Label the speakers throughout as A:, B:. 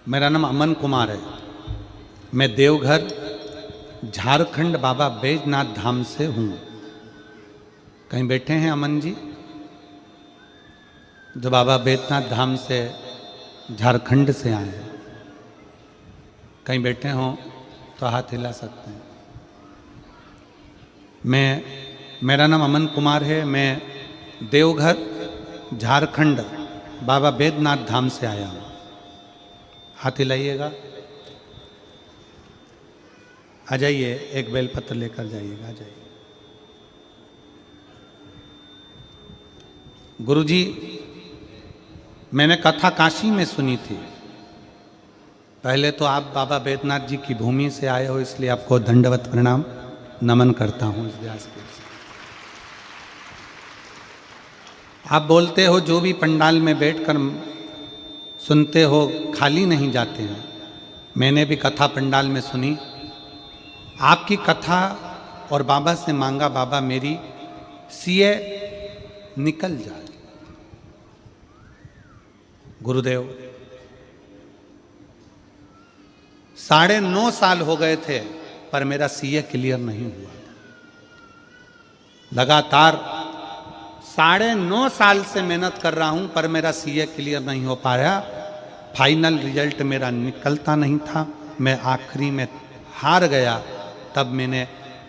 A: मेरा नाम अमन कुमार है। मैं देवघर झारखंड बाबा बैजनाथ धाम से हूँ। कहीं बैठे हैं अमन जी जो बाबा बैजनाथ धाम से झारखंड से आए हैं? कहीं बैठे हों तो हाथ हिला सकते हैं। मेरा नाम अमन कुमार है। मैं देवघर झारखंड बाबा बैजनाथ धाम से आया हूँ। हाथ हिलाइएगा। आ जाइए, एक बेलपत्र लेकर जाइएगा। आ जाइए। गुरुजी, मैंने कथा काशी में सुनी थी। पहले तो आप बाबा बैजनाथ जी की भूमि से आए हो, इसलिए आपको दंडवत प्रणाम नमन करता हूँ। इस व्यास के आप बोलते हो जो भी पंडाल में बैठकर सुनते हो खाली नहीं जाते हैं। मैंने भी कथा पंडाल में सुनी आपकी कथा और बाबा से मांगा, बाबा मेरी सीए निकल जाए। गुरुदेव 9.5 साल हो गए थे पर मेरा सीए क्लियर नहीं हुआ। लगातार 9.5 साल से मेहनत कर रहा हूं पर मेरा सीए क्लियर नहीं हो पाया। फाइनल रिजल्ट मेरा निकलता नहीं था। मैं आखिरी में हार गया। तब मैंने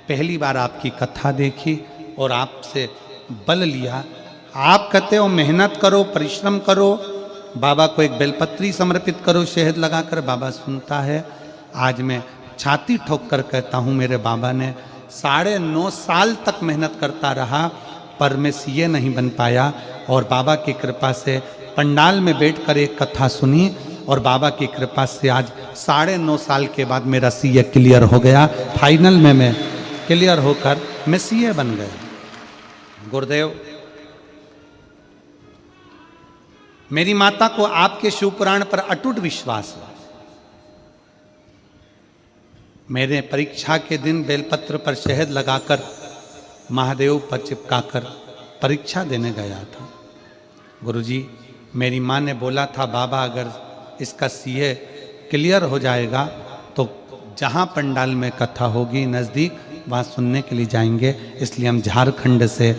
A: पहली बार आपकी कथा देखी और आपसे बल लिया। आप कहते हो मेहनत करो, परिश्रम करो, बाबा को एक बेलपत्री समर्पित करो शहद लगाकर। बाबा सुनता है। आज मैं छाती ठोक कर कहता हूँ मेरे बाबा ने 9.5 साल तक मेहनत करता रहा पर मैं सीए नहीं बन पाया। और बाबा की कृपा से पंडाल में बैठकर एक कथा सुनी और बाबा की कृपा से आज 9.5 साल के बाद मेरा सीए क्लियर हो गया। फाइनल में मैं क्लियर होकर मैं सीए बन गया। गुरुदेव, मेरी माता को आपके शिव पुराण पर अटूट विश्वास है। मेरे परीक्षा के दिन बेलपत्र पर शहद लगाकर महादेव पर चिपकाकर परीक्षा देने गया था। गुरुजी, मेरी माँ ने बोला था बाबा अगर इसका सीए क्लियर हो जाएगा तो जहाँ पंडाल में कथा होगी नज़दीक वहाँ सुनने के लिए जाएंगे। इसलिए हम झारखंड से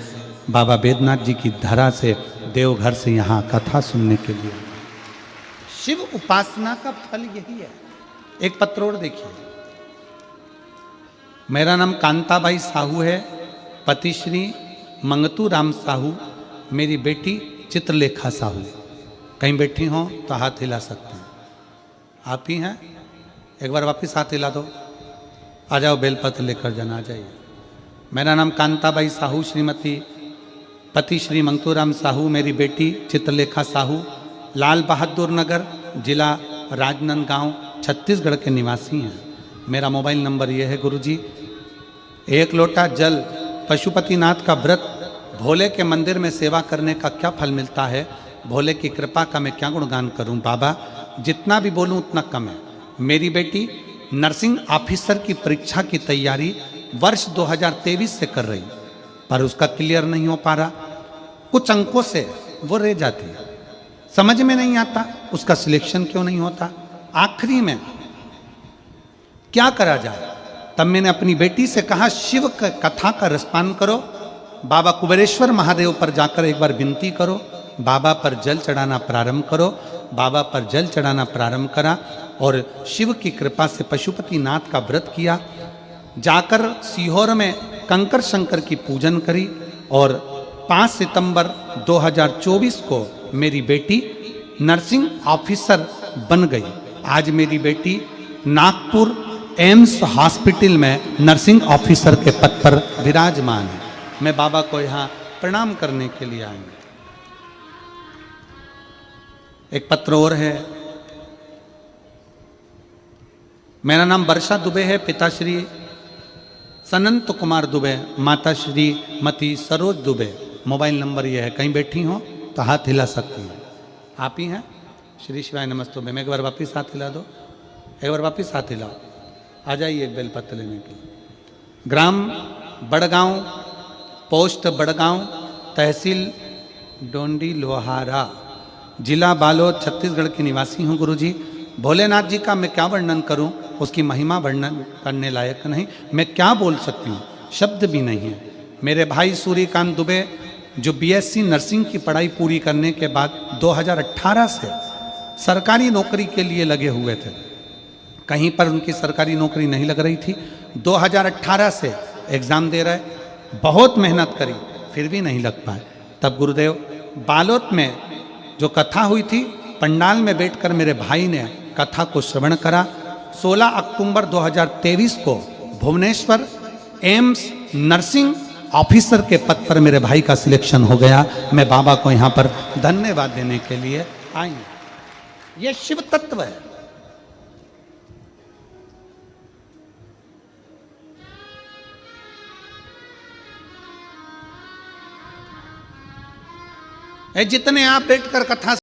A: बाबा बैजनाथ जी की धरा से देवघर से यहाँ कथा सुनने के लिए। शिव उपासना का फल यही है। एक पत्र और देखिए। मेरा नाम कांताबाई साहू है। पति श्री मंगतू राम साहू, मेरी बेटी चित्रलेखा साहू। कहीं बैठी हो तो हाथ हिला सकते हैं। आप ही हैं? एक बार वापस हाथ हिला दो। आ जाओ, बेलपत्र लेकर जाना। आ जाइए। मेरा नाम कांताबाई साहू, श्रीमती पति श्री मंगतूराम साहू, मेरी बेटी चित्रलेखा साहू, लाल बहादुर नगर, जिला राजनांदगांव, छत्तीसगढ़ के निवासी हैं। मेरा मोबाइल नंबर ये है। गुरुजी, 1 लोटा जल पशुपतिनाथ का व्रत, भोले के मंदिर में सेवा करने का क्या फल मिलता है? भोले की कृपा का मैं क्या गुणगान करूं? बाबा, जितना भी बोलूं उतना कम है। मेरी बेटी नर्सिंग ऑफिसर की परीक्षा की तैयारी वर्ष 2023 से कर रही पर उसका क्लियर नहीं हो पा रहा। कुछ अंकों से वो रह जाती है। समझ में नहीं आता उसका सिलेक्शन क्यों नहीं होता। आखिरी में क्या करा जाए? तब मैंने अपनी बेटी से कहा शिव कथा का रसपान करो, बाबा कुबेरेश्वर महादेव पर जाकर एक बार विनती करो, बाबा पर जल चढ़ाना प्रारंभ करो। बाबा पर जल चढ़ाना प्रारंभ करा और शिव की कृपा से पशुपतिनाथ का व्रत किया। जाकर सीहोर में कंकर शंकर की पूजन करी और 5 सितंबर 2024 को मेरी बेटी नर्सिंग ऑफिसर बन गई। आज मेरी बेटी नागपुर एम्स हॉस्पिटल में नर्सिंग ऑफिसर के पद पर विराजमान है। मैं बाबा को यहाँ प्रणाम करने के लिए आया हूँ। एक पत्र और है। मेरा नाम वर्षा दुबे है। पिता श्री सनंत कुमार दुबे, माता श्री मती सरोज दुबे। मोबाइल नंबर ये है। कहीं बैठी हो तो हाथ हिला सकती हैं। आप ही हैं? श्री शिवाय नमस्तुभ्यं। मैं एक बार वापिस हाथ हिला दो। एक बार वापिस हाथ हिलाओ। आ जाइए एक बेलपत्र लेने के लिए। ग्राम बड़गांव, पोस्ट बड़गांव, तहसील डोंडी लोहारा, जिला बालोद, छत्तीसगढ़ के निवासी हूँ। गुरुजी, भोलेनाथ जी का मैं क्या वर्णन करूं, उसकी महिमा वर्णन करने लायक नहीं। मैं क्या बोल सकती हूँ, शब्द भी नहीं है। मेरे भाई सूर्यकांत दुबे जो बीएससी नर्सिंग की पढ़ाई पूरी करने के बाद 2018 से सरकारी नौकरी के लिए लगे हुए थे, कहीं पर उनकी सरकारी नौकरी नहीं लग रही थी। 2018 से एग्ज़ाम दे रहे, बहुत मेहनत करी, फिर भी नहीं लग पाए। तब गुरुदेव बालोद में जो कथा हुई थी, पंडाल में बैठकर मेरे भाई ने कथा को श्रवण करा। 16 अक्टूबर 2023 को भुवनेश्वर एम्स नर्सिंग ऑफिसर के पद पर मेरे भाई का सिलेक्शन हो गया। मैं बाबा को यहाँ पर धन्यवाद देने के लिए आई। ये शिव तत्व है। जितने आप बैठकर कथा